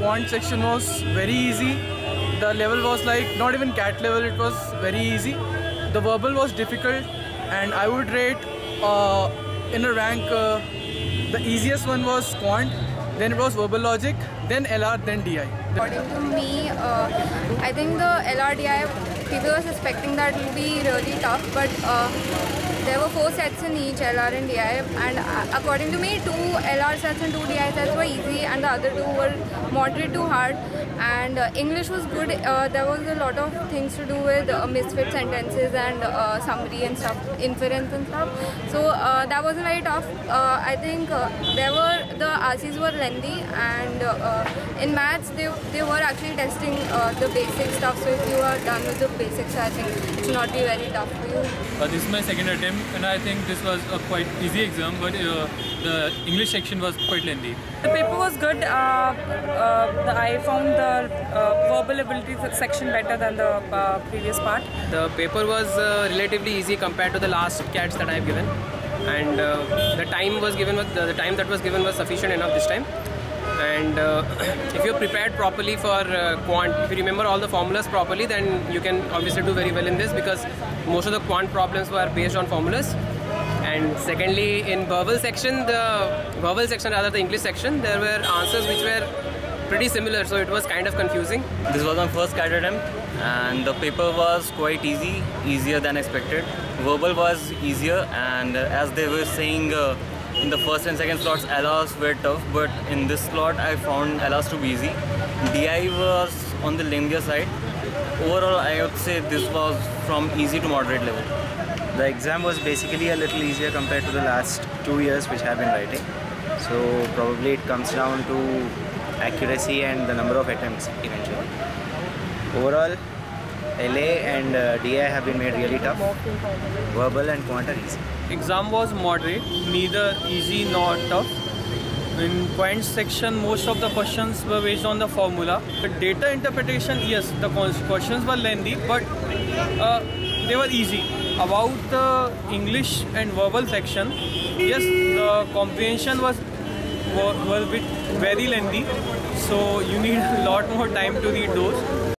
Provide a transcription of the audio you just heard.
quant section was very easy. The level was like not even cat level, it was very easy. The verbal was difficult, and I would rate in a rank the easiest one was quant, then it was verbal logic, then LR, then DI. According to me, I think the LRDI, people were suspecting that it will be really tough, but there were 4 sets in each LR and DI, and according to me, 2 LR sets and 2 DI sets were easy, and the other 2 were moderate to hard. And English was good. There was a lot of things to do with misfit sentences and summary and stuff, inference and stuff. So that wasn't very tough. I think the RCs were lengthy, and in maths they were actually testing the basic stuff. So if you are done with the basics, I think it should not be very tough for you. This is my second attempt, and I think this was a quite easy exam, but the English section was quite lengthy. The paper was good. I found the verbal ability section better than the previous part. The paper was relatively easy compared to the last CATs that I have given, and the time that was given was sufficient enough this time. And if you're prepared properly for quant, if you remember all the formulas properly, then you can obviously do very well in this, because most of the quant problems were based on formulas. And secondly, in the English section, there were answers which were pretty similar, so it was kind of confusing. This was my first CAT attempt, and the paper was quite easy, easier than expected. Verbal was easier, and as they were saying in the first and second slots, LRs were tough, but in this slot I found LRs to be easy. DI was on the lengthier side. Overall, I would say this was from easy to moderate level. The exam was basically a little easier compared to the last 2 years which I have been writing. So probably it comes down to accuracy and the number of attempts eventually. Overall, LA and DI have been made really tough. Verbal and quant are easy. Exam was moderate, neither easy nor tough. In quant section, most of the questions were based on the formula. The data interpretation, yes, the questions were lengthy, but they were easy. About the English and verbal section, yes, the comprehension was very lengthy, so you need a lot more time to read those.